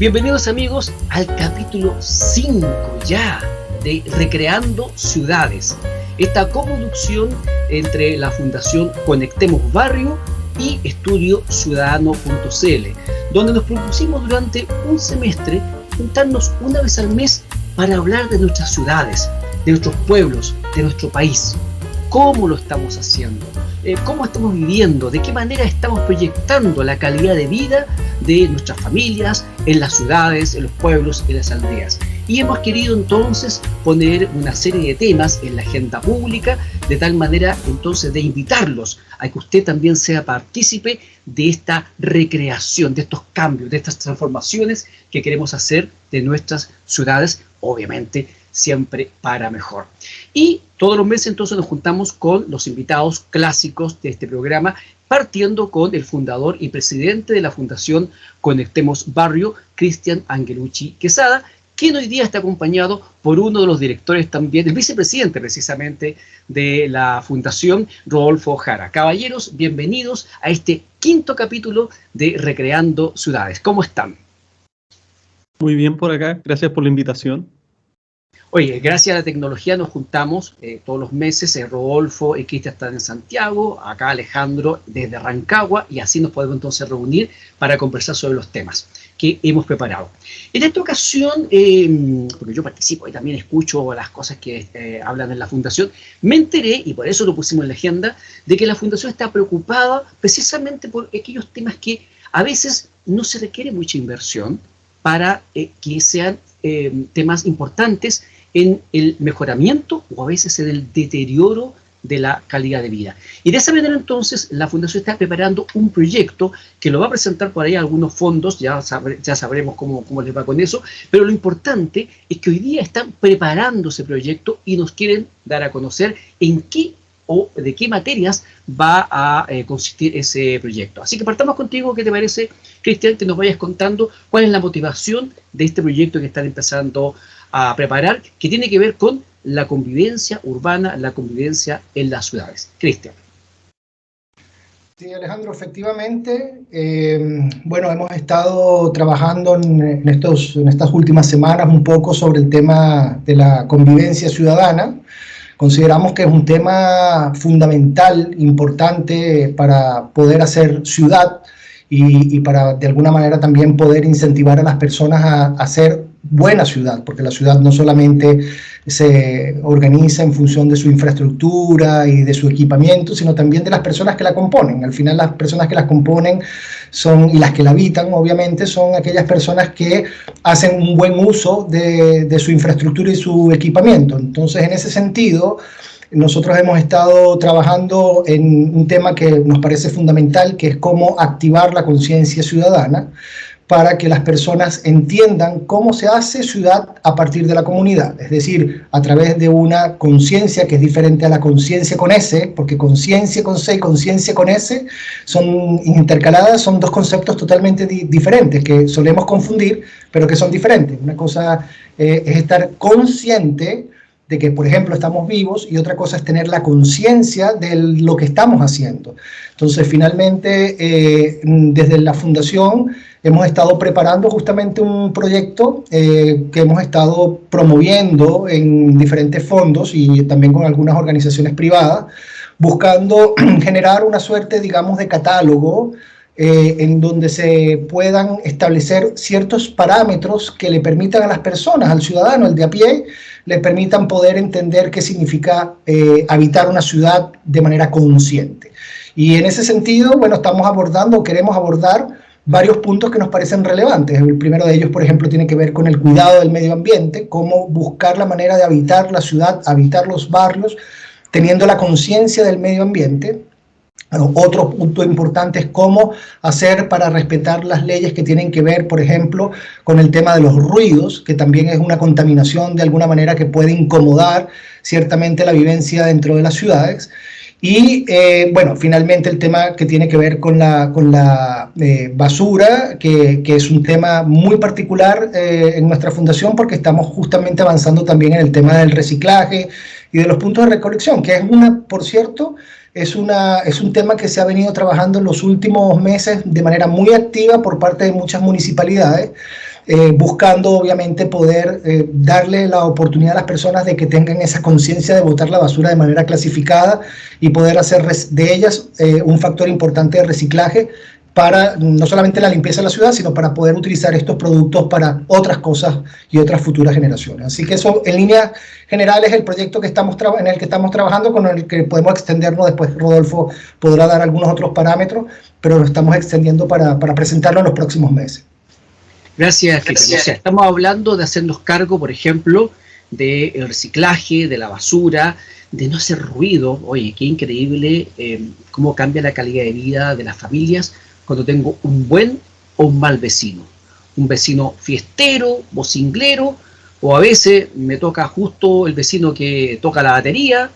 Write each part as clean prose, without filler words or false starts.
Bienvenidos amigos al capítulo 5 ya de Recreando Ciudades. Esta coproducción entre la Fundación Conectemos Barrio y Estudio Ciudadano.cl, donde nos propusimos durante un semestre juntarnos una vez al mes para hablar de nuestras ciudades, de nuestros pueblos, de nuestro país. ¿Cómo lo estamos haciendo? ¿Cómo estamos viviendo? ¿De qué manera estamos proyectando la calidad de vida de nuestras familias en las ciudades, en los pueblos, en las aldeas? Y hemos querido entonces poner una serie de temas en la agenda pública, de tal manera entonces de invitarlos a que usted también sea partícipe de esta recreación, de estos cambios, de estas transformaciones que queremos hacer de nuestras ciudades, obviamente siempre para mejor. Y todos los meses entonces nos juntamos con los invitados clásicos de este programa, partiendo con el fundador y presidente de la Fundación Conectemos Barrio, Cristian Angelucci Quesada, quien hoy día está acompañado por uno de los directores también, el vicepresidente precisamente de la Fundación, Rodolfo Jara. Caballeros, bienvenidos a este quinto capítulo de Recreando Ciudades. ¿Cómo están? Muy bien por acá, gracias por la invitación. Oye, gracias a la tecnología nos juntamos todos los meses, Rodolfo y Cristian están en Santiago, acá Alejandro desde Rancagua, y así nos podemos entonces reunir para conversar sobre los temas que hemos preparado. En esta ocasión, porque yo participo y también escucho las cosas que hablan en la Fundación, me enteré, y por eso lo pusimos en la agenda, de que la Fundación está preocupada precisamente por aquellos temas que a veces no se requiere mucha inversión para que sean temas importantes en el mejoramiento o a veces en el deterioro de la calidad de vida. Y de esa manera entonces la Fundación está preparando un proyecto que lo va a presentar por ahí a algunos fondos, ya sabremos cómo les va con eso, pero lo importante es que hoy día están preparando ese proyecto y nos quieren dar a conocer en qué o de qué materias va a consistir ese proyecto. Así que partamos contigo, ¿qué te parece, Cristian? Que nos vayas contando cuál es la motivación de este proyecto que están empezando a preparar, que tiene que ver con la convivencia urbana, la convivencia en las ciudades. Cristian. Sí, Alejandro, efectivamente, bueno, hemos estado trabajando en estas últimas semanas un poco sobre el tema de la convivencia ciudadana. Consideramos que es un tema fundamental, importante para poder hacer ciudad y para de alguna manera también poder incentivar a las personas a hacer buena ciudad, porque la ciudad no solamente se organiza en función de su infraestructura y de su equipamiento, sino también de las personas que la componen. Al final las personas que las componen y las que la habitan, obviamente, son aquellas personas que hacen un buen uso de su infraestructura y su equipamiento. Entonces, en ese sentido, nosotros hemos estado trabajando en un tema que nos parece fundamental, que es cómo activar la conciencia ciudadana para que las personas entiendan cómo se hace ciudad a partir de la comunidad, es decir, a través de una conciencia que es diferente a la conciencia con S, porque conciencia con C y conciencia con S son intercaladas, son dos conceptos totalmente diferentes, que solemos confundir, pero que son diferentes. Una cosa es estar consciente de que, por ejemplo, estamos vivos, y otra cosa es tener la conciencia de lo que estamos haciendo. Entonces, finalmente, desde la Fundación hemos estado preparando justamente un proyecto que hemos estado promoviendo en diferentes fondos y también con algunas organizaciones privadas, buscando generar una suerte, digamos, de catálogo en donde se puedan establecer ciertos parámetros que le permitan a las personas, al ciudadano, al de a pie, le permitan poder entender qué significa habitar una ciudad de manera consciente. Y en ese sentido, bueno, queremos abordar varios puntos que nos parecen relevantes. El primero de ellos, por ejemplo, tiene que ver con el cuidado del medio ambiente, cómo buscar la manera de habitar la ciudad, habitar los barrios, teniendo la conciencia del medio ambiente. Otro punto importante es cómo hacer para respetar las leyes que tienen que ver, por ejemplo, con el tema de los ruidos, que también es una contaminación de alguna manera que puede incomodar ciertamente la vivencia dentro de las ciudades. Y bueno, finalmente el tema que tiene que ver con la basura, que es un tema muy particular en nuestra fundación, porque estamos justamente avanzando también en el tema del reciclaje y de los puntos de recolección, que es por cierto, es un tema que se ha venido trabajando en los últimos meses de manera muy activa por parte de muchas municipalidades, buscando obviamente poder darle la oportunidad a las personas de que tengan esa conciencia de botar la basura de manera clasificada y poder hacer de ellas un factor importante de reciclaje para no solamente la limpieza de la ciudad, sino para poder utilizar estos productos para otras cosas y otras futuras generaciones. Así que eso, en líneas generales, es el proyecto que en el que estamos trabajando, con el que podemos extendernos. Después Rodolfo podrá dar algunos otros parámetros, pero lo estamos extendiendo para presentarlo en los próximos meses. Gracias, Felipe. O sea, estamos hablando de hacernos cargo, por ejemplo, del reciclaje, de la basura, de no hacer ruido. Oye, qué increíble cómo cambia la calidad de vida de las familias cuando tengo un buen o un mal vecino. Un vecino fiestero, vocinglero, o a veces me toca justo el vecino que toca la batería,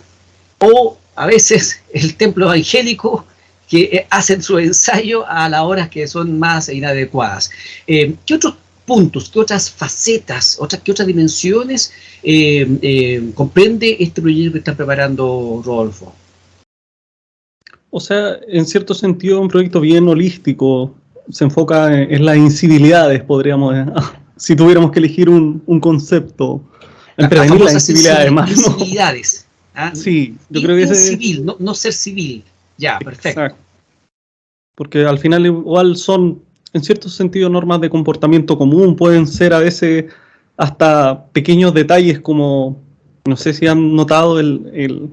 o a veces el templo evangélico que hacen su ensayo a las horas que son más inadecuadas. ¿Qué otros puntos, qué otras facetas, qué otras dimensiones comprende este proyecto que están preparando, Rodolfo? O sea, en cierto sentido, un proyecto bien holístico, se enfoca en las incivilidades, podríamos, si tuviéramos que elegir un concepto, en prevenir las incivilidades más. Incivilidades. ¿Ah? Sí, yo creo que incivil, no ser civil. Ya, perfecto. Exacto. Porque al final igual son, en cierto sentido, normas de comportamiento común, pueden ser a veces hasta pequeños detalles como, no sé si han notado el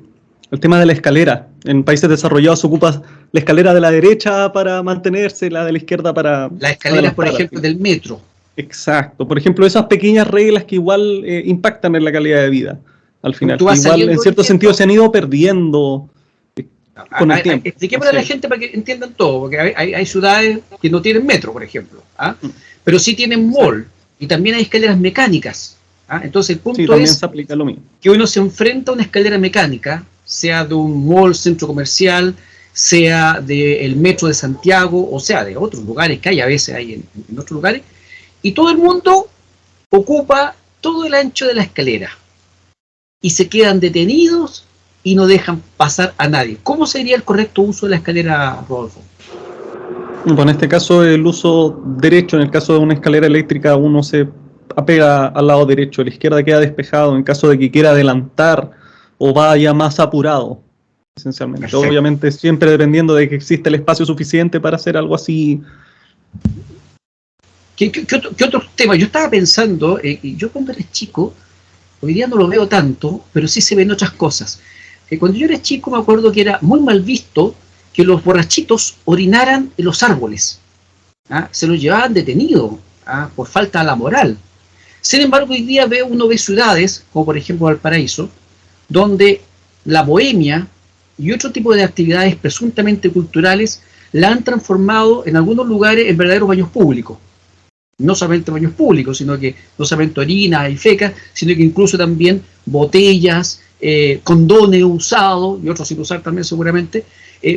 tema de la escalera. En países desarrollados se ocupa la escalera de la derecha para mantenerse, la de la izquierda para... La escalera, por ejemplo, del metro. Exacto. Por ejemplo, esas pequeñas reglas que igual impactan en la calidad de vida, al final. Igual, en cierto sentido, se han ido perdiendo con el tiempo. Expliquemos a la gente para que entiendan todo, porque hay ciudades que no tienen metro, por ejemplo, pero sí tienen mall, y también hay escaleras mecánicas. Entonces el punto es se aplica lo mismo, que uno se enfrenta a una escalera mecánica, sea de un mall, centro comercial, sea del metro de Santiago, o sea de otros lugares que hay, a veces hay en otros lugares, y todo el mundo ocupa todo el ancho de la escalera y se quedan detenidos y no dejan pasar a nadie. ¿Cómo sería el correcto uso de la escalera, Rodolfo? Bueno, en este caso el uso derecho. En el caso de una escalera eléctrica, uno se apega al lado derecho, la izquierda queda despejado en caso de que quiera adelantar o vaya más apurado, esencialmente. Perfecto. Obviamente siempre dependiendo de que exista el espacio suficiente para hacer algo así. ¿Qué otro tema? Yo estaba pensando, yo cuando era chico, hoy día no lo veo tanto, pero sí se ven otras cosas. Cuando yo era chico me acuerdo que era muy mal visto que los borrachitos orinaran en los árboles. Se los llevaban detenidos por falta de la moral. Sin embargo, hoy día uno ve ciudades, como por ejemplo Valparaíso, donde la bohemia y otro tipo de actividades presuntamente culturales la han transformado en algunos lugares en verdaderos baños públicos. No solamente baños públicos, sino que no solamente orina y feca, sino que incluso también botellas, condones usados, y otros sin usar también seguramente,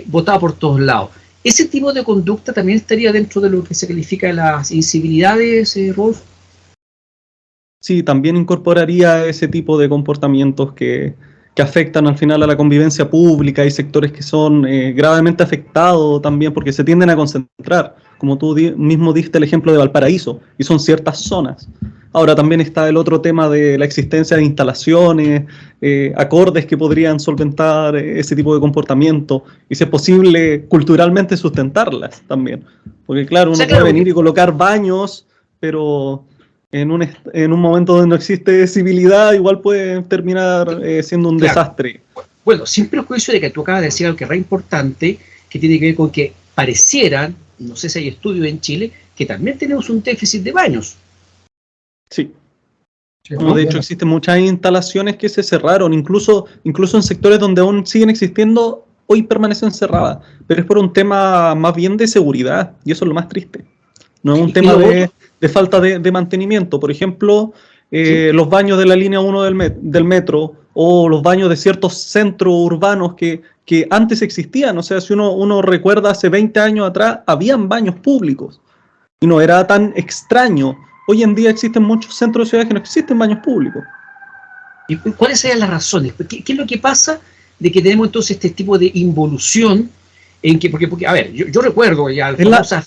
botados por todos lados. ¿Ese tipo de conducta también estaría dentro de lo que se califica las incivilidades, Rolf? Sí, también incorporaría ese tipo de comportamientos que afectan al final a la convivencia pública. Hay sectores que son gravemente afectados también porque se tienden a concentrar, como tú mismo diste el ejemplo de Valparaíso, y son ciertas zonas. Ahora también está el otro tema de la existencia de instalaciones, acordes que podrían solventar ese tipo de comportamiento, y si es posible culturalmente sustentarlas también. Porque claro, uno puede venir y colocar baños, pero en un momento donde no existe civilidad, igual puede terminar siendo un desastre. Bueno, sin prejuicio de que tú acabas de decir algo que es re importante, que tiene que ver con que parecieran, no sé si hay estudios en Chile, que también tenemos un déficit de baños. Sí. No, de hecho, existen muchas instalaciones que se cerraron, incluso en sectores donde aún siguen existiendo, hoy permanecen cerradas, pero es por un tema más bien de seguridad, y eso es lo más triste. No es un tema de falta de mantenimiento. Por ejemplo, los baños de la línea 1 del metro, o los baños de ciertos centros urbanos que antes existían. O sea, si uno recuerda, hace 20 años atrás, habían baños públicos, y no era tan extraño. Hoy en día existen muchos centros de ciudades que no existen baños públicos. ¿Y cuáles serían las razones? ¿Qué es lo que pasa de que tenemos entonces este tipo de involución? Porque a ver, yo recuerdo ya la famosa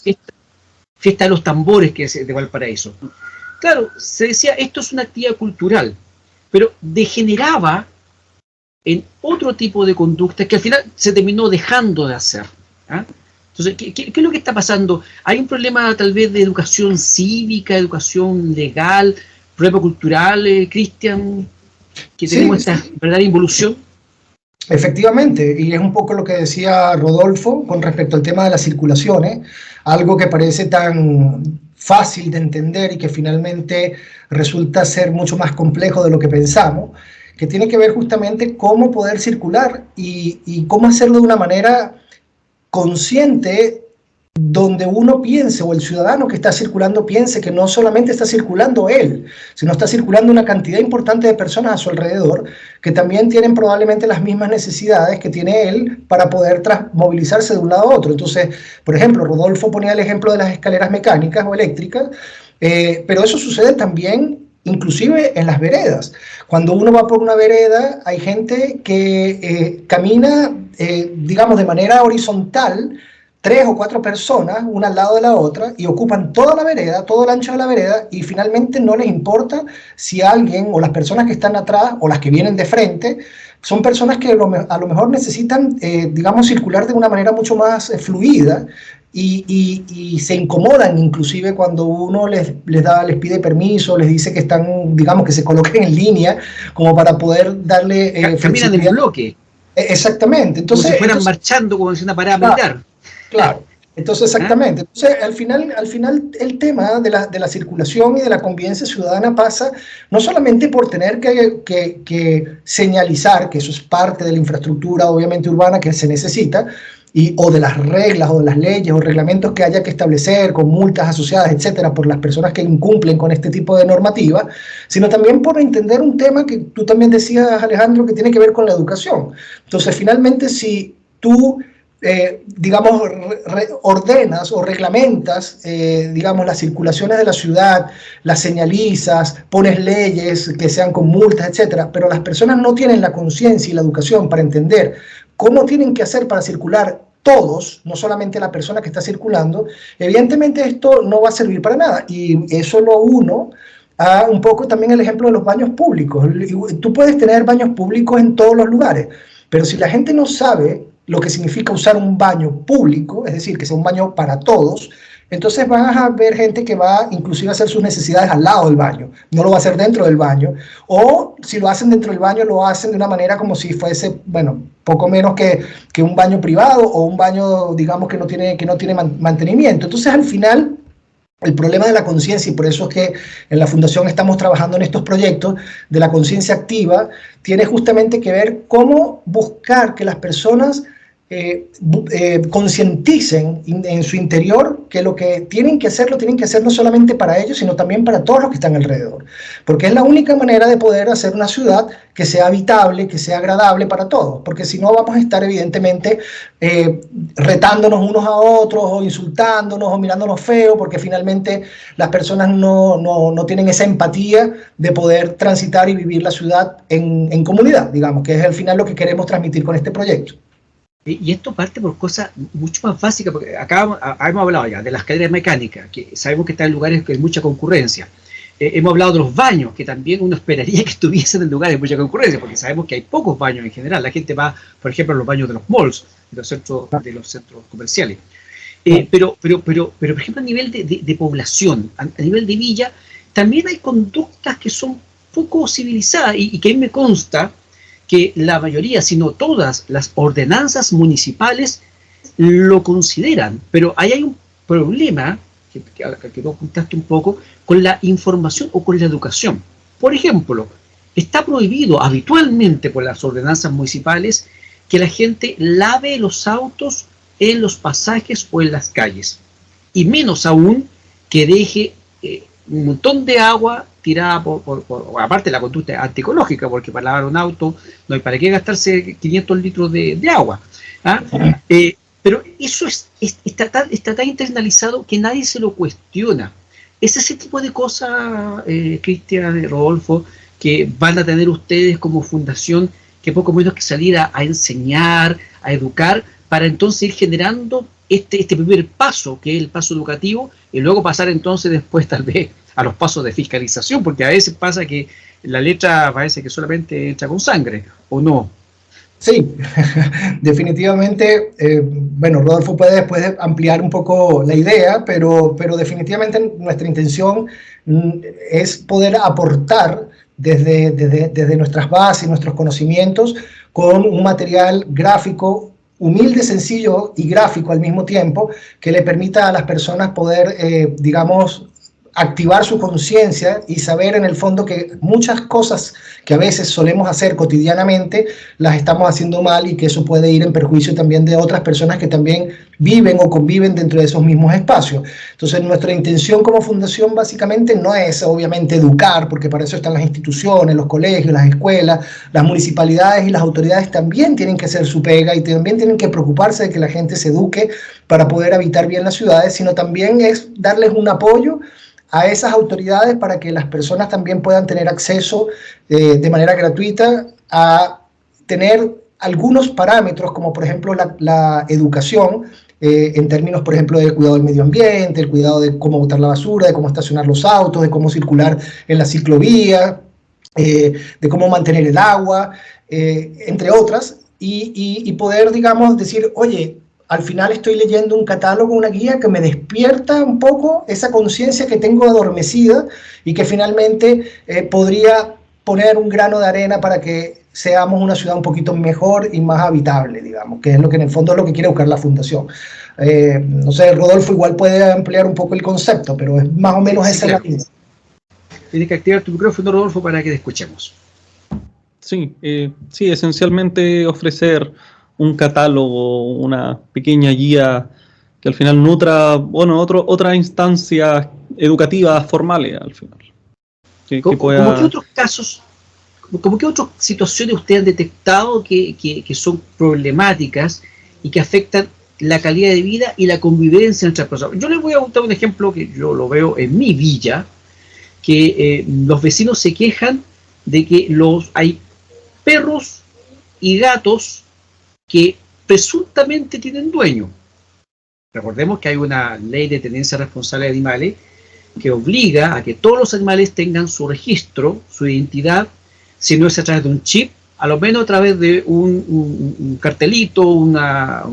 fiesta de los tambores que es de Valparaíso. claro, se decía, esto es una actividad cultural, pero degeneraba en otro tipo de conducta que al final se terminó dejando de hacer. ¿Ah? Entonces, ¿qué es lo que está pasando? ¿Hay un problema tal vez de educación cívica, educación legal, problema cultural, Cristian, que tenemos esta verdadera involución? Efectivamente, y es un poco lo que decía Rodolfo con respecto al tema de las circulaciones, algo que parece tan fácil de entender y que finalmente resulta ser mucho más complejo de lo que pensamos, que tiene que ver justamente cómo poder circular y cómo hacerlo de una manera consciente, donde uno piense, o el ciudadano que está circulando piense que no solamente está circulando él, sino está circulando una cantidad importante de personas a su alrededor que también tienen probablemente las mismas necesidades que tiene él para poder movilizarse de un lado a otro. Entonces, por ejemplo, Rodolfo ponía el ejemplo de las escaleras mecánicas o eléctricas, pero eso sucede también inclusive en las veredas. Cuando uno va por una vereda, hay gente que camina, digamos, de manera horizontal, 3 o 4 personas, una al lado de la otra, y ocupan toda la vereda, todo el ancho de la vereda, y finalmente no les importa si alguien o las personas que están atrás o las que vienen de frente son personas que a lo mejor necesitan, digamos, circular de una manera mucho más fluida, y se incomodan inclusive cuando uno les pide permiso, les dice que están, digamos, que se coloquen en línea como para poder darle caminan en bloque. Exactamente. Entonces, como si fueran marchando como si una parada militar. Claro. Entonces, exactamente. Entonces, al final el tema de la circulación y de la convivencia ciudadana pasa no solamente por tener que señalizar, que eso es parte de la infraestructura obviamente urbana que se necesita, o de las reglas o de las leyes o reglamentos que haya que establecer con multas asociadas, etcétera, por las personas que incumplen con este tipo de normativa, sino también por entender un tema que tú también decías, Alejandro, que tiene que ver con la educación. Entonces, finalmente, si tú digamos, ordenas o reglamentas, digamos, las circulaciones de la ciudad, las señalizas, pones leyes que sean con multas, etcétera, pero las personas no tienen la conciencia y la educación para entender cómo tienen que hacer para circular todos, no solamente la persona que está circulando, evidentemente esto no va a servir para nada. Y eso lo uno a un poco también el ejemplo de los baños públicos. Tú puedes tener baños públicos en todos los lugares, pero si la gente no sabe lo que significa usar un baño público, es decir, que sea un baño para todos, entonces vas a ver gente que va inclusive a hacer sus necesidades al lado del baño, no lo va a hacer dentro del baño, o si lo hacen dentro del baño, lo hacen de una manera como si fuese, bueno, poco menos que un baño privado o un baño, digamos, que no tiene mantenimiento. Entonces, al final, el problema de la conciencia, y por eso es que en la Fundación estamos trabajando en estos proyectos de la conciencia activa, tiene justamente que ver cómo buscar que las personas concienticen en su interior que lo que tienen que hacer, lo tienen que hacer no solamente para ellos, sino también para todos los que están alrededor. Porque es la única manera de poder hacer una ciudad que sea habitable, que sea agradable para todos. Porque si no, vamos a estar evidentemente retándonos unos a otros, o insultándonos, o mirándonos feo, porque finalmente las personas no tienen esa empatía de poder transitar y vivir la ciudad en comunidad, digamos, que es al final lo que queremos transmitir con este proyecto. Y esto parte por cosas mucho más básicas, porque acá hemos hablado ya de las escaleras mecánicas, que sabemos que están en lugares que hay mucha concurrencia. Hemos hablado de los baños, que también uno esperaría que estuviesen en lugares de mucha concurrencia, porque sabemos que hay pocos baños en general. La gente va, por ejemplo, a los baños de los malls, de los centros comerciales. Pero, por ejemplo, a nivel de población, a nivel de villa, también hay conductas que son poco civilizadas y que a mí me consta que la mayoría, si no todas, las ordenanzas municipales lo consideran, pero ahí hay un problema, que tú apuntaste un poco, con la información o con la educación. Por ejemplo, está prohibido habitualmente por las ordenanzas municipales que la gente lave los autos en los pasajes o en las calles, y menos aún que deje un montón de agua tirada aparte de la conducta antiecológica, porque para lavar un auto no hay para qué gastarse 500 litros de agua. ¿Ah? Pero eso está tan internalizado que nadie se lo cuestiona. Es ese tipo de cosas, Cristian, Rodolfo, que van a tener ustedes como fundación, que poco menos que salir a enseñar, a educar, para entonces ir generando este primer paso, que es el paso educativo, y luego pasar entonces después tal vez a los pasos de fiscalización, porque a veces pasa que la letra parece que solamente entra con sangre, ¿o no? Sí, definitivamente, bueno, Rodolfo puede después ampliar un poco la idea, pero definitivamente nuestra intención es poder aportar desde nuestras bases, nuestros conocimientos, con un material gráfico humilde, sencillo y gráfico al mismo tiempo, que le permita a las personas poder, digamos, activar su conciencia y saber en el fondo que muchas cosas que a veces solemos hacer cotidianamente las estamos haciendo mal, y que eso puede ir en perjuicio también de otras personas que también viven o conviven dentro de esos mismos espacios. Entonces, nuestra intención como fundación básicamente no es obviamente educar, porque para eso están las instituciones, los colegios, las escuelas, las municipalidades, y las autoridades también tienen que hacer su pega y también tienen que preocuparse de que la gente se eduque para poder habitar bien las ciudades, sino también es darles un apoyo a esas autoridades para que las personas también puedan tener acceso de manera gratuita a tener algunos parámetros, como por ejemplo la educación, en términos, por ejemplo, del cuidado del medio ambiente, el cuidado de cómo botar la basura, de cómo estacionar los autos, de cómo circular en la ciclovía, de cómo mantener el agua, entre otras, y poder, digamos, decir, oye, al final estoy leyendo un catálogo, una guía que me despierta un poco esa conciencia que tengo adormecida, y que finalmente podría poner un grano de arena para que seamos una ciudad un poquito mejor y más habitable, digamos, que es lo que en el fondo es lo que quiere buscar la fundación. No sé, Rodolfo igual puede ampliar un poco el concepto, pero es más o menos esa la idea. Tienes que activar tu micrófono, Rodolfo, para que te escuchemos. Sí, sí, esencialmente ofrecer un catálogo, una pequeña guía que al final nutra, bueno, otras instancias educativas formales al final. ¿Cómo qué otros casos, como qué otras situaciones ustedes han detectado que son problemáticas y que afectan la calidad de vida y la convivencia entre las personas? Yo les voy a contar un ejemplo que yo lo veo en mi villa, que los vecinos se quejan de que hay perros y gatos que presuntamente tienen dueño. Recordemos que hay una ley de tenencia responsable de animales que obliga a que todos los animales tengan su registro, su identidad, si no es a través de un chip, a lo menos a través de un cartelito, una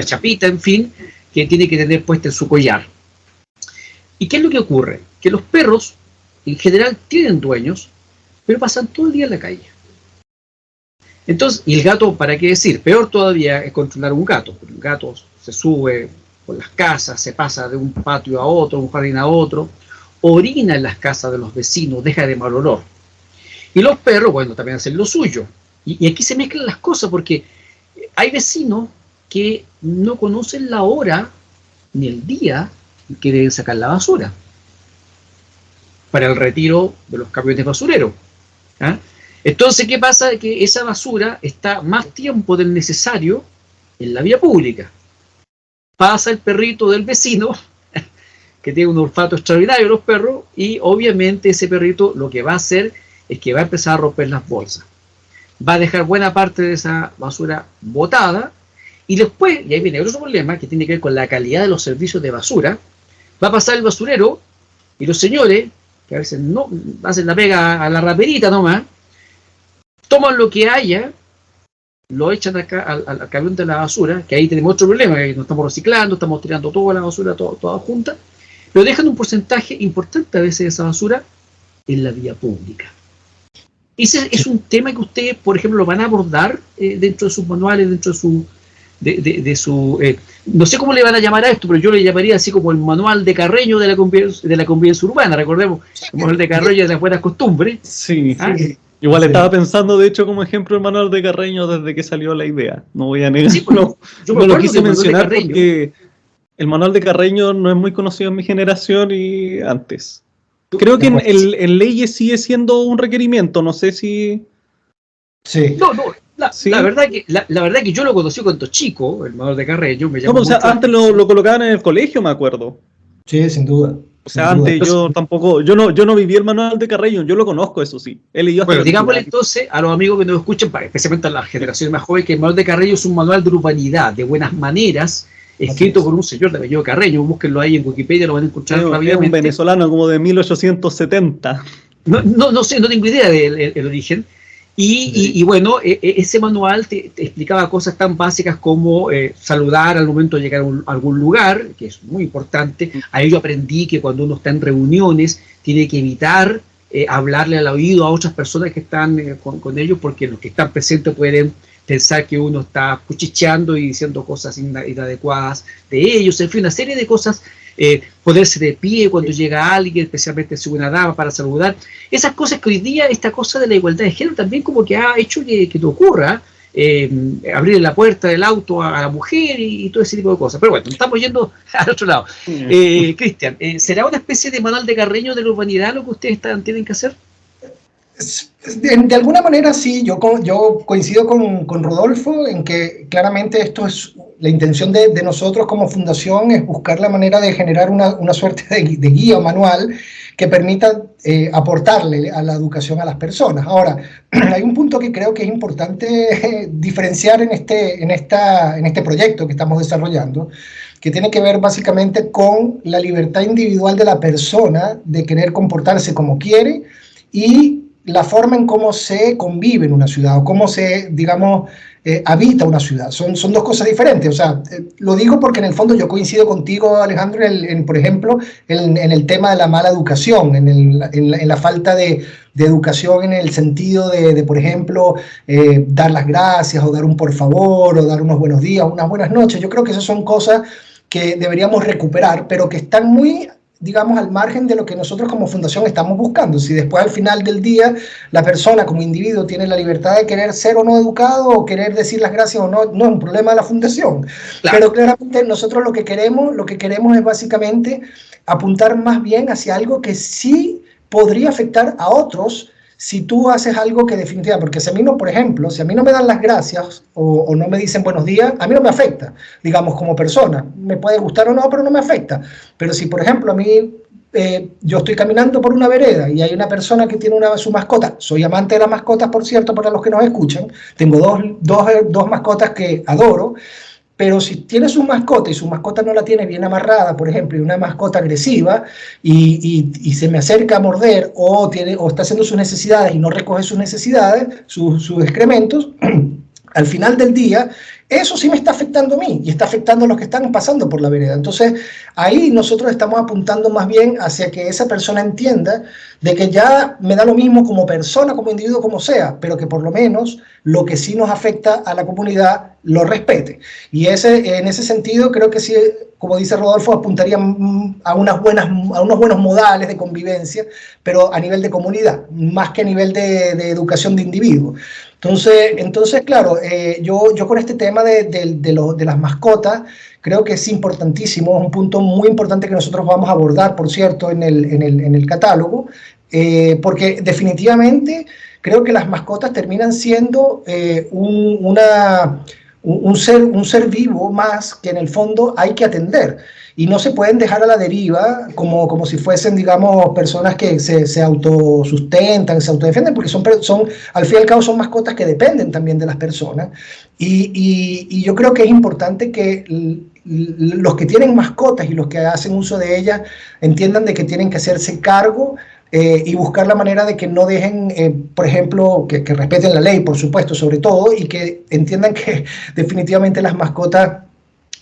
chapita, en fin, que tiene que tener puesta en su collar. ¿Y qué es lo que ocurre? Que los perros, en general, tienen dueños, pero pasan todo el día en la calle. Entonces, y el gato, ¿para qué decir? Peor todavía es controlar un gato. El gato se sube por las casas, se pasa de un patio a otro, un jardín a otro, orina en las casas de los vecinos, deja de mal olor. Y los perros, bueno, también hacen lo suyo. Y aquí se mezclan las cosas, porque hay vecinos que no conocen la hora ni el día en que deben sacar la basura para el retiro de los camiones basureros. ¿Ah? Entonces, ¿qué pasa? Que esa basura está más tiempo del necesario en la vía pública. Pasa el perrito del vecino, que tiene un olfato extraordinario los perros, y obviamente ese perrito lo que va a hacer es que va a empezar a romper las bolsas. Va a dejar buena parte de esa basura botada, y después, y ahí viene otro problema que tiene que ver con la calidad de los servicios de basura, va a pasar el basurero, y los señores, que a veces no hacen la pega a la raperita nomás, toman lo que haya, lo echan acá al camión de la basura, que ahí tenemos otro problema, que no estamos reciclando, estamos tirando toda la basura, toda junta, pero dejan un porcentaje importante a veces de esa basura en la vía pública. Ese es un tema que ustedes, por ejemplo, lo van a abordar dentro de sus manuales, dentro de su no sé cómo le van a llamar a esto, pero yo le llamaría así como el manual de Carreño de la convivencia urbana. Recordemos, el manual de Carreño de las buenas costumbres. Sí, sí. Igual estaba pensando, de hecho, como ejemplo el manual de Carreño desde que salió la idea. No voy a negar. Sí, no lo quise mencionar porque el manual de Carreño no es muy conocido en mi generación y antes. Creo que en leyes sigue siendo un requerimiento, no sé si... Sí. La verdad que yo lo conocí cuando chico, el manual de Carreño. Me llamó antes lo colocaban en el colegio, me acuerdo. Sí, sin duda. O sea, antes yo tampoco, yo no viví el manual de Carreño, yo lo conozco, eso sí. Bueno, digámosle entonces a los amigos que nos escuchan, especialmente a las generaciones más jóvenes, que el manual de Carreño es un manual de urbanidad, de buenas maneras escrito por un señor de apellido Carreño. Búsquenlo ahí en Wikipedia, lo van a encontrar rápidamente. Un venezolano como de 1870. No sé, no tengo idea del origen. Y bueno, ese manual te explicaba cosas tan básicas como saludar al momento de llegar a algún lugar, que es muy importante. Ahí yo aprendí que cuando uno está en reuniones tiene que evitar hablarle al oído a otras personas que están con ellos, porque los que están presentes pueden pensar que uno está cuchicheando y diciendo cosas inadecuadas de ellos, en fin, una serie de cosas. Ponerse de pie cuando llega alguien, especialmente si una dama, para saludar. Esas cosas que hoy día, esta cosa de la igualdad de género también como que ha hecho que te ocurra, abrir la puerta del auto a la mujer y todo ese tipo de cosas. Pero bueno, estamos yendo al otro lado. Cristian, ¿será una especie de manual de Carreño de la urbanidad lo que ustedes tienen que hacer? De alguna manera sí, yo coincido con Rodolfo en que claramente esto es la intención de nosotros como fundación, es buscar la manera de generar una suerte de guía o manual que permita aportarle a la educación a las personas. Ahora, hay un punto que creo que es importante diferenciar en este proyecto que estamos desarrollando, que tiene que ver básicamente con la libertad individual de la persona de querer comportarse como quiere y la forma en cómo se convive en una ciudad o cómo se, digamos, habita una ciudad. Son dos cosas diferentes. O sea, lo digo porque en el fondo yo coincido contigo, Alejandro, por ejemplo, en el tema de la mala educación, en la falta de educación en el sentido de por ejemplo, dar las gracias o dar un por favor o dar unos buenos días, unas buenas noches. Yo creo que esas son cosas que deberíamos recuperar, pero que están muy, digamos, al margen de lo que nosotros como fundación estamos buscando. Si después al final del día la persona como individuo tiene la libertad de querer ser o no educado o querer decir las gracias o no, no es un problema de la fundación. Claro. Pero claramente nosotros lo que queremos es básicamente apuntar más bien hacia algo que sí podría afectar a otros si tú haces algo que definitivamente, porque si a mí no, por ejemplo, si a mí no me dan las gracias o no me dicen buenos días, a mí no me afecta, digamos, como persona. Me puede gustar o no, pero no me afecta. Pero si, por ejemplo, a mí, yo estoy caminando por una vereda y hay una persona que tiene su mascota, soy amante de las mascotas, por cierto, para los que nos escuchan, tengo dos mascotas que adoro, pero si tiene su mascota y su mascota no la tiene bien amarrada, por ejemplo, y una mascota agresiva y se me acerca a morder o está haciendo sus necesidades y no recoge sus necesidades, sus excrementos, al final del día, eso sí me está afectando a mí y está afectando a los que están pasando por la vereda. Entonces, ahí nosotros estamos apuntando más bien hacia que esa persona entienda de que ya me da lo mismo como persona, como individuo, como sea, pero que por lo menos lo que sí nos afecta a la comunidad lo respete. Y en ese sentido creo que sí, como dice Rodolfo, apuntaría a unos buenos modales de convivencia, pero a nivel de comunidad, más que a nivel de educación de individuo. Entonces claro, yo con este tema de las mascotas, creo que es importantísimo, es un punto muy importante que nosotros vamos a abordar, por cierto, en el catálogo, porque definitivamente creo que las mascotas terminan siendo un ser vivo más que en el fondo hay que atender. Y no se pueden dejar a la deriva como si fuesen, digamos, personas que se autosustentan, se autodefienden, porque son, al fin y al cabo, son mascotas que dependen también de las personas. Y yo creo que es importante que los que tienen mascotas y los que hacen uso de ellas entiendan de que tienen que hacerse cargo y buscar la manera de que no dejen, por ejemplo, que respeten la ley, por supuesto, sobre todo, y que entiendan que definitivamente las mascotas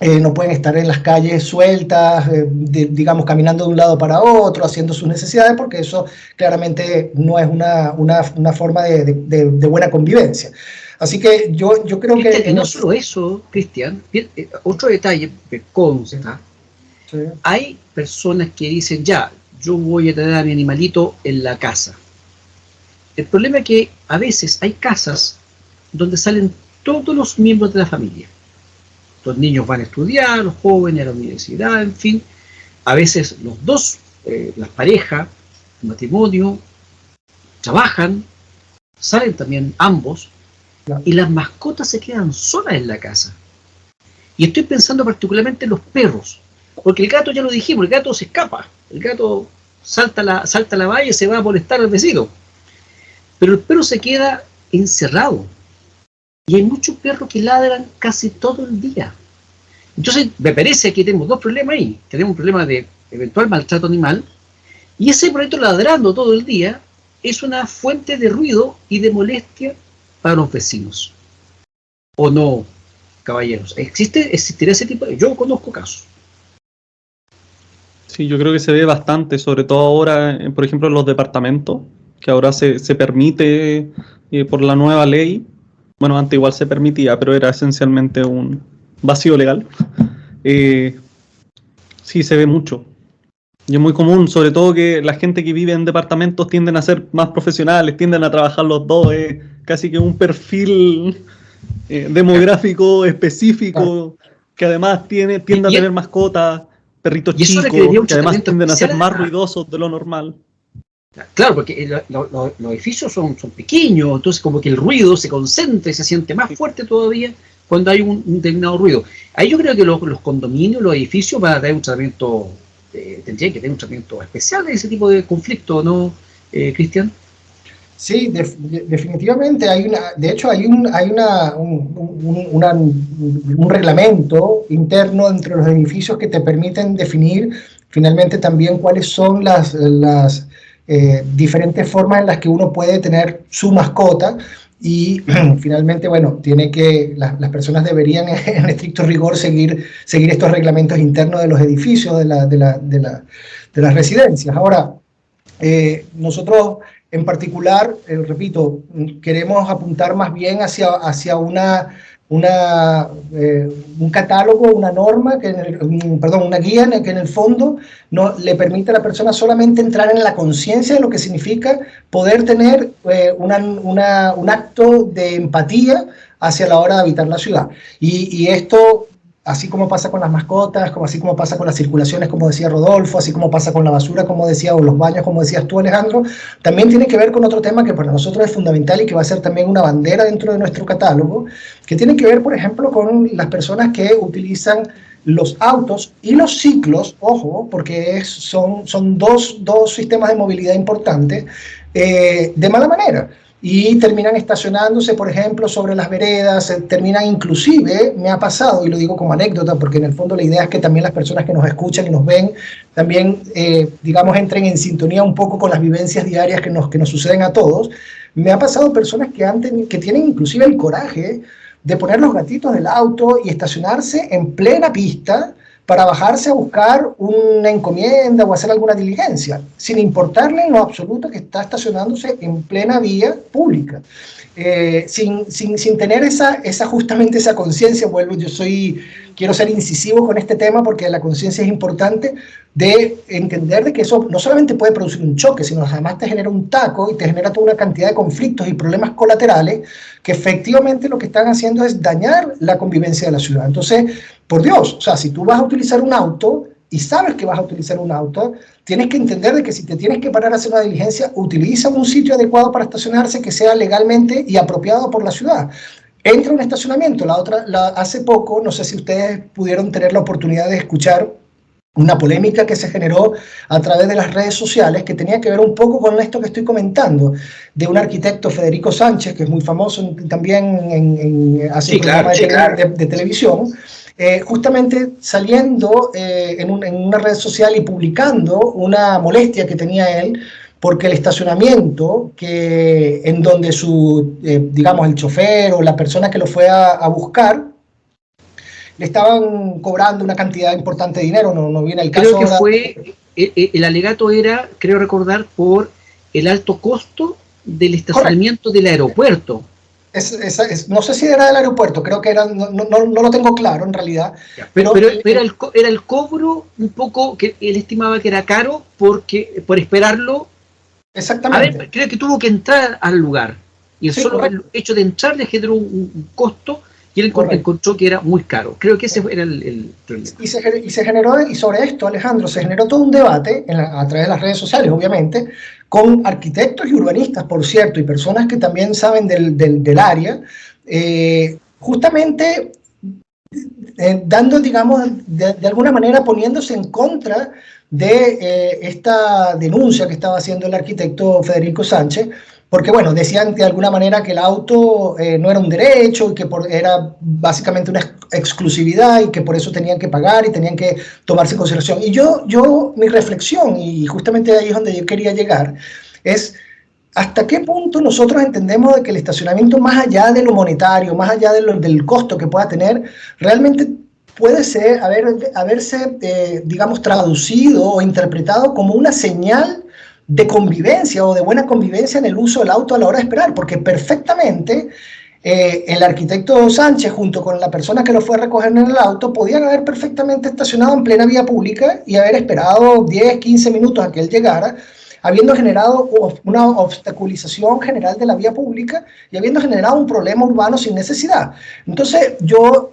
no pueden estar en las calles sueltas, digamos, caminando de un lado para otro, haciendo sus necesidades, porque eso claramente no es una forma de buena convivencia. Así que yo creo que... No solo eso, Cristian, otro detalle que consta, sí. Hay personas que dicen, ya, yo voy a tener a mi animalito en la casa. El problema es que a veces hay casas donde salen todos los miembros de la familia. Los niños van a estudiar, los jóvenes a la universidad, en fin. A veces los dos, las parejas, el matrimonio, trabajan, salen también ambos, y las mascotas se quedan solas en la casa. Y estoy pensando particularmente en los perros, porque el gato, ya lo dijimos, el gato se escapa, el gato salta la valla y se va a molestar al vecino. Pero el perro se queda encerrado. Y hay muchos perros que ladran casi todo el día. Entonces, me parece que tenemos dos problemas ahí. Tenemos un problema de eventual maltrato animal, y ese proyecto ladrando todo el día es una fuente de ruido y de molestia para los vecinos. ¿O no, caballeros? ¿Existirá ese tipo de...? Yo conozco casos. Sí, yo creo que se ve bastante, sobre todo ahora, por ejemplo, en los departamentos, que ahora se permite por la nueva ley. Bueno, antes igual se permitía, pero era esencialmente un vacío legal. Sí, se ve mucho. Y es muy común, sobre todo que la gente que vive en departamentos tienden a ser más profesionales, tienden a trabajar los dos, casi que un perfil demográfico específico, que además tiende a tener mascotas, perritos chicos, que además tienden a ser más ruidosos de lo normal. Claro, porque los edificios son pequeños, entonces como que el ruido se concentra y se siente más fuerte todavía cuando hay un determinado ruido. Ahí yo creo que los condominios, los edificios van a tener un tratamiento, tendrían que tener un tratamiento especial de ese tipo de conflicto, ¿no, Cristian? Sí, definitivamente de hecho hay un reglamento interno entre los edificios que te permiten definir finalmente también cuáles son las diferentes formas en las que uno puede tener su mascota. Y finalmente, bueno, las personas deberían en estricto rigor seguir estos reglamentos internos de los edificios, de las residencias. Ahora, nosotros en particular, repito, queremos apuntar más bien hacia un catálogo, una norma, una guía que en el fondo no le permite a la persona solamente entrar en la conciencia de lo que significa poder tener un acto de empatía hacia la hora de habitar la ciudad. Y esto, así como pasa con las mascotas, así como pasa con las circulaciones, como decía Rodolfo, así como pasa con la basura, como decía, o los baños, como decías tú, Alejandro, también tiene que ver con otro tema que para nosotros es fundamental y que va a ser también una bandera dentro de nuestro catálogo, que tiene que ver, por ejemplo, con las personas que utilizan los autos y los ciclos, ojo, porque son dos sistemas de movilidad importantes, de mala manera. Y terminan estacionándose, por ejemplo, sobre las veredas, terminan inclusive, me ha pasado, y lo digo como anécdota, porque en el fondo la idea es que también las personas que nos escuchan y nos ven, también, digamos, entren en sintonía un poco con las vivencias diarias que nos suceden a todos. Me ha pasado personas que tienen inclusive el coraje de poner los gatitos del auto y estacionarse en plena pista, para bajarse a buscar una encomienda o hacer alguna diligencia, sin importarle en lo absoluto que está estacionándose en plena vía pública. Sin tener justamente esa conciencia. Quiero ser incisivo con este tema porque la conciencia es importante, de entender de que eso no solamente puede producir un choque, sino además te genera un taco y te genera toda una cantidad de conflictos y problemas colaterales que efectivamente lo que están haciendo es dañar la convivencia de la ciudad. Entonces, por Dios, o sea, si tú vas a utilizar un auto y sabes que vas a utilizar un auto, tienes que entender de que si te tienes que parar a hacer una diligencia, utiliza un sitio adecuado para estacionarse que sea legalmente y apropiado por la ciudad. Entra un estacionamiento. Hace poco, no sé si ustedes pudieron tener la oportunidad de escuchar una polémica que se generó a través de las redes sociales, que tenía que ver un poco con esto que estoy comentando, de un arquitecto, Federico Sánchez, que es muy famoso también hace programas de televisión, justamente saliendo en una red social y publicando una molestia que tenía él, porque el estacionamiento en donde digamos, el chofer o la persona que lo fue a buscar, le estaban cobrando una cantidad importante de dinero, no viene el caso. Creo que el alegato era, creo recordar, por el alto costo del estacionamiento del aeropuerto. No sé si era del aeropuerto, creo que era, no lo tengo claro en realidad. Pero era el cobro un poco que él estimaba que era caro por esperarlo. Exactamente. A ver, creo que tuvo que entrar al lugar y el hecho de entrar le generó un costo y él encontró que era muy caro. Creo que ese era el problema. Y se generó, y sobre esto, Alejandro, se generó todo un debate a través de las redes sociales, obviamente, con arquitectos y urbanistas, por cierto, y personas que también saben del área, justamente dando, digamos, de alguna manera poniéndose en contra de esta denuncia que estaba haciendo el arquitecto Federico Sánchez, porque, bueno, decían de alguna manera que el auto no era un derecho y que era básicamente una exclusividad y que por eso tenían que pagar y tenían que tomarse en consideración. Y mi reflexión, y justamente ahí es donde yo quería llegar, es hasta qué punto nosotros entendemos de que el estacionamiento, más allá de lo monetario, más allá del costo que pueda tener, realmente puede ser, haberse, digamos, traducido o interpretado como una señal de convivencia o de buena convivencia en el uso del auto a la hora de esperar, porque perfectamente el arquitecto Sánchez junto con la persona que lo fue a recoger en el auto podían haber perfectamente estacionado en plena vía pública y haber esperado 10, 15 minutos a que él llegara, habiendo generado una obstaculización general de la vía pública y habiendo generado un problema urbano sin necesidad. Entonces yo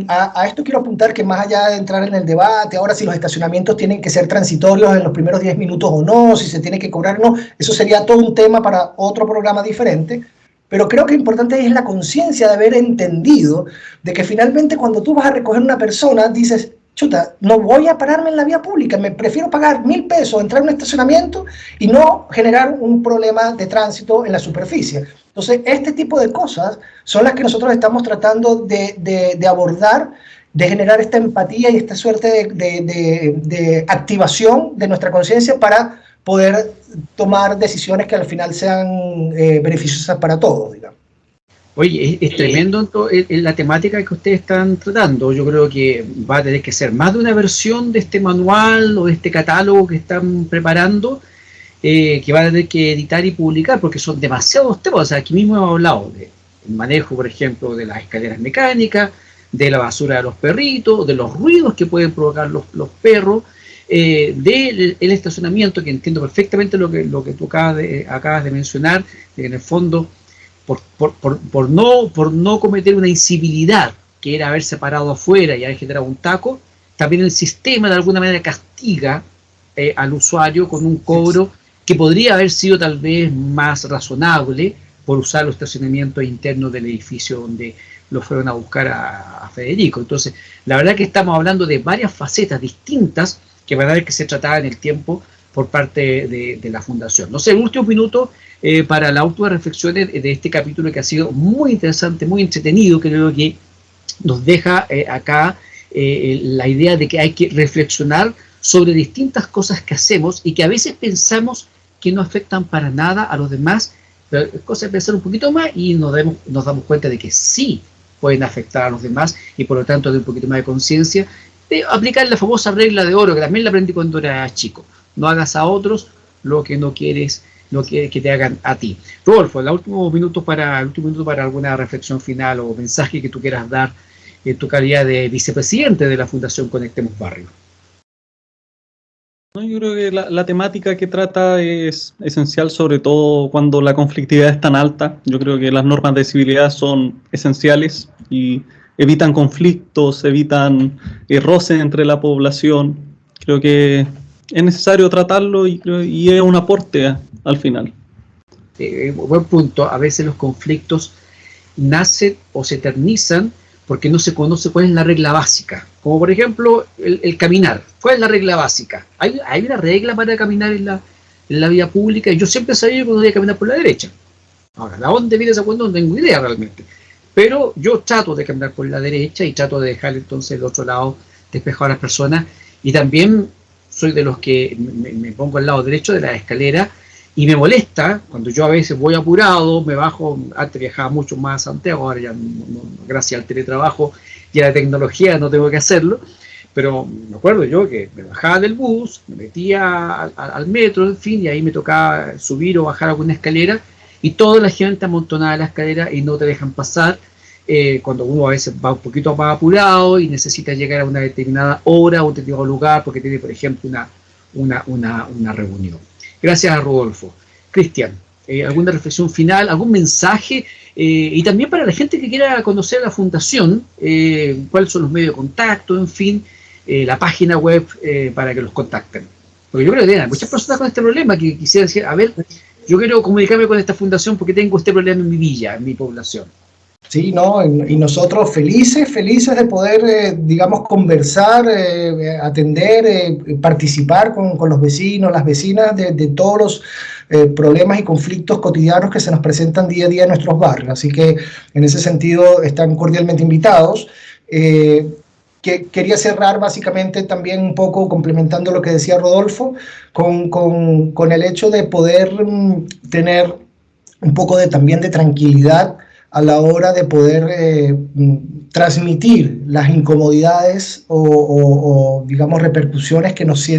a esto quiero apuntar que más allá de entrar en el debate, ahora si los estacionamientos tienen que ser transitorios en los primeros 10 minutos o no, si se tiene que cobrar o no, eso sería todo un tema para otro programa diferente, pero creo que lo importante es la conciencia de haber entendido de que finalmente cuando tú vas a recoger a una persona, dices, chuta, no voy a pararme en la vía pública, me prefiero pagar 1.000 pesos, entrar en un estacionamiento y no generar un problema de tránsito en la superficie. Entonces, este tipo de cosas son las que nosotros estamos tratando de abordar, de generar esta empatía y esta suerte de activación de nuestra conciencia para poder tomar decisiones que al final sean beneficiosas para todos, digamos. Oye, es tremendo la temática que ustedes están tratando. Yo creo que va a tener que ser más de una versión de este manual o de este catálogo que están preparando, que van a tener que editar y publicar, porque son demasiados temas. O sea, aquí mismo hemos hablado del manejo, por ejemplo, de las escaleras mecánicas, de la basura de los perritos, de los ruidos que pueden provocar los perros, del estacionamiento, que entiendo perfectamente lo que tú acabas de mencionar, de que en el fondo, por no cometer una incivilidad, que era haberse parado afuera y haber generado un taco, también el sistema de alguna manera castiga al usuario con un cobro que podría haber sido tal vez más razonable por usar los estacionamientos internos del edificio donde lo fueron a buscar a Federico. Entonces, la verdad que estamos hablando de varias facetas distintas que van a haber que ser tratadas en el tiempo por parte de la Fundación. No sé, el último minuto para las últimas reflexiones de este capítulo que ha sido muy interesante, muy entretenido, creo que nos deja acá la idea de que hay que reflexionar sobre distintas cosas que hacemos y que a veces pensamos que no afectan para nada a los demás, pero es cosa de pensar un poquito más y nos damos cuenta de que sí pueden afectar a los demás y por lo tanto de un poquito más de conciencia, de aplicar la famosa regla de oro, que también la aprendí cuando era chico: no hagas a otros lo que no quieres que te hagan a ti. Rodolfo, el último minuto para alguna reflexión final o mensaje que tú quieras dar en tu calidad de vicepresidente de la Fundación Conectemos Barrio. No, yo creo que la temática que trata es esencial, sobre todo cuando la conflictividad es tan alta. Yo creo que las normas de civilidad son esenciales y evitan conflictos, evitan roces entre la población. Creo que es necesario tratarlo y es un aporte al final. Buen punto. A veces los conflictos nacen o se eternizan porque no se conoce cuál es la regla básica. Como por ejemplo el caminar. ¿Cuál es la regla básica? Hay una regla para caminar en la vía pública y yo siempre sabía que uno debía caminar por la derecha. Ahora, ¿de dónde viene esa cuenta? No tengo idea realmente. Pero yo trato de caminar por la derecha y trato de dejar entonces el otro lado despejado a las personas, y también soy de los que me pongo al lado derecho de la escalera y me molesta cuando yo a veces voy apurado, me bajo. Antes viajaba mucho más a Santiago, ahora ya gracias al teletrabajo y a la tecnología no tengo que hacerlo, pero me acuerdo yo que me bajaba del bus, me metía al metro, en fin, y ahí me tocaba subir o bajar alguna escalera y toda la gente amontonada en la escalera y no te dejan pasar. Cuando uno a veces va un poquito más apurado y necesita llegar a una determinada hora o un determinado lugar porque tiene, por ejemplo, una reunión. Gracias a Rodolfo. Cristian, ¿alguna reflexión final, algún mensaje? Y también para la gente que quiera conocer la Fundación, cuáles son los medios de contacto, en fin, la página web para que los contacten. Porque yo creo que hay muchas personas con este problema que quisieran decir, a ver, yo quiero comunicarme con esta fundación porque tengo este problema en mi villa, en mi población. Sí, ¿no? Y nosotros felices de poder, digamos, conversar, atender, participar con los vecinos, las vecinas de todos los problemas y conflictos cotidianos que se nos presentan día a día en nuestros barrios. Así que en ese sentido están cordialmente invitados. Que quería cerrar básicamente también un poco complementando lo que decía Rodolfo, con el hecho de poder tener un poco también de tranquilidad a la hora de poder transmitir las incomodidades o digamos repercusiones que nos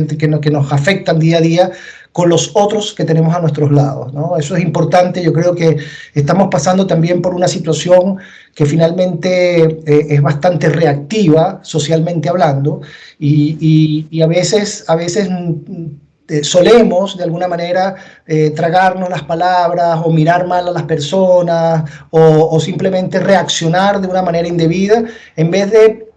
afectan día a día con los otros que tenemos a nuestros lados, ¿no? Eso es importante. Yo creo que estamos pasando también por una situación que finalmente es bastante reactiva socialmente hablando y a veces solemos de alguna manera tragarnos las palabras o mirar mal a las personas o simplemente reaccionar de una manera indebida en vez de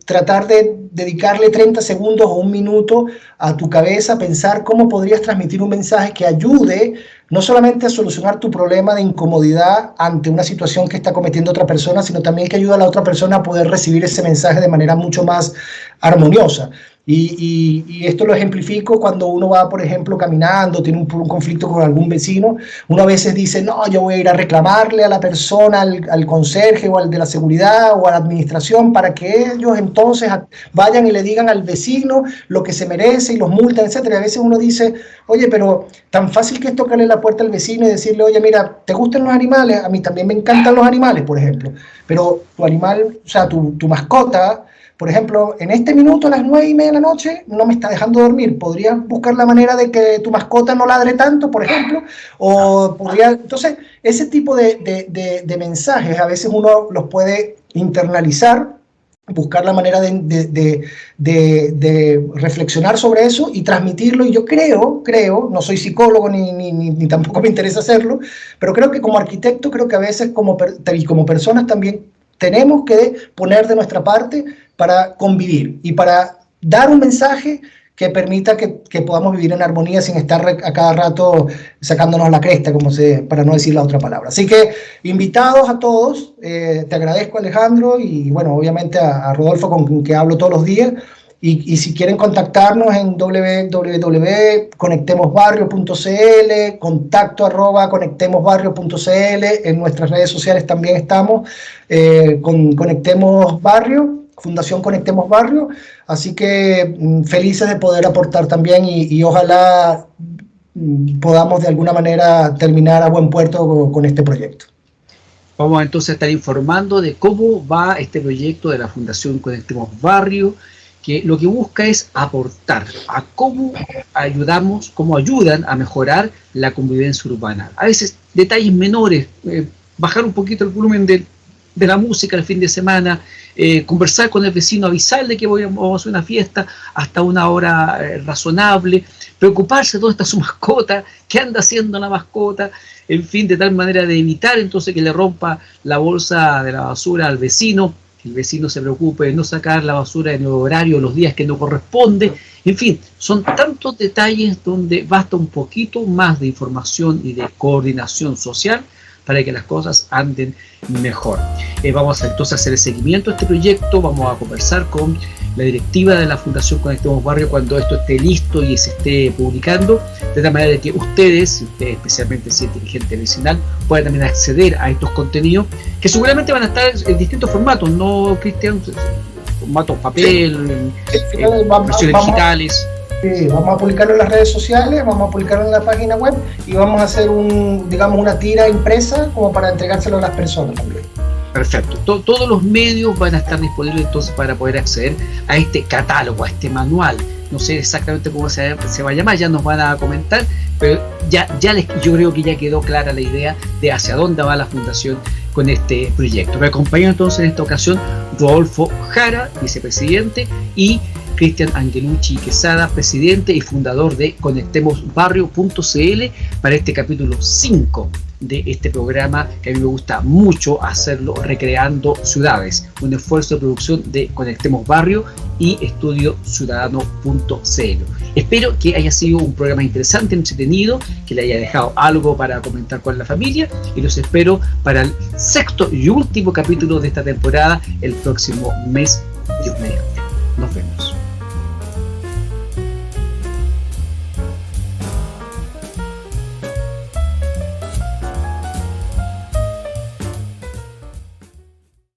tratar de dedicarle 30 segundos o un minuto a tu cabeza a pensar cómo podrías transmitir un mensaje que ayude no solamente a solucionar tu problema de incomodidad ante una situación que está cometiendo otra persona, sino también que ayuda a la otra persona a poder recibir ese mensaje de manera mucho más armoniosa. Y esto lo ejemplifico cuando uno va, por ejemplo, caminando, tiene un conflicto con algún vecino. Uno a veces dice, no, yo voy a ir a reclamarle a la persona, al conserje o al de la seguridad o a la administración para que ellos entonces vayan y le digan al vecino lo que se merece y los multan, etc. Y a veces uno dice, oye, pero tan fácil que es tocarle la puerta al vecino y decirle, oye, mira, ¿te gustan los animales? A mí también me encantan los animales, por ejemplo. Pero tu animal, o sea, tu mascota, por ejemplo, en este minuto a las 9:30 de la noche no me está dejando dormir. ¿Podrías buscar la manera de que tu mascota no ladre tanto, por ejemplo? O podría... Entonces, ese tipo de mensajes a veces uno los puede internalizar, buscar la manera de reflexionar sobre eso y transmitirlo. Y yo creo, no soy psicólogo ni tampoco me interesa hacerlo, pero creo que como arquitecto, creo que a veces como personas también tenemos que poner de nuestra parte para convivir y para dar un mensaje que permita que podamos vivir en armonía sin estar a cada rato sacándonos la cresta, para no decir la otra palabra. Así que invitados a todos, te agradezco, Alejandro, y bueno, obviamente a Rodolfo, con quien que hablo todos los días, y si quieren contactarnos en www.conectemosbarrio.cl, contacto@conectemosbarrio.cl, en nuestras redes sociales también estamos, con Conectemos Barrio, Fundación Conectemos Barrio, así que felices de poder aportar también y ojalá podamos de alguna manera terminar a buen puerto con este proyecto. Vamos entonces a estar informando de cómo va este proyecto de la Fundación Conectemos Barrio, que lo que busca es aportar a cómo ayudan a mejorar la convivencia urbana. A veces detalles menores, bajar un poquito el volumen de la música el fin de semana, conversar con el vecino, avisarle que vamos a hacer una fiesta hasta una hora razonable, preocuparse de dónde está su mascota, qué anda haciendo la mascota, en fin, de tal manera de evitar entonces que le rompa la bolsa de la basura al vecino, que el vecino se preocupe de no sacar la basura en el horario, los días que no corresponde. En fin, son tantos detalles donde basta un poquito más de información y de coordinación social para que las cosas anden mejor. Vamos entonces a hacer el seguimiento de este proyecto, vamos a conversar con la directiva de la Fundación Conectemos Barrio cuando esto esté listo y se esté publicando, de tal manera que ustedes especialmente si es dirigente vecinal, puedan también acceder a estos contenidos, que seguramente van a estar en distintos formatos, ¿no, Cristian? Formatos papel, versiones digitales. Sí, vamos a publicarlo en las redes sociales, vamos a publicarlo en la página web y vamos a hacer una tira impresa como para entregárselo a las personas también. Perfecto. Todos los medios van a estar disponibles entonces para poder acceder a este catálogo, a este manual. No sé exactamente cómo se va a llamar, ya nos van a comentar, pero yo creo que ya quedó clara la idea de hacia dónde va la Fundación con este proyecto. Me acompaña entonces en esta ocasión Rodolfo Jara, vicepresidente, y Cristian Angelucci Quesada, presidente y fundador de conectemosbarrio.cl, para este capítulo 5 de este programa que a mí me gusta mucho hacerlo, Recreando Ciudades, un esfuerzo de producción de Conectemos Barrio y estudiociudadano.cl. Espero que haya sido un programa interesante, entretenido, que le haya dejado algo para comentar con la familia, y los espero para el 6º y último capítulo de esta temporada el próximo mes, Dios mediante.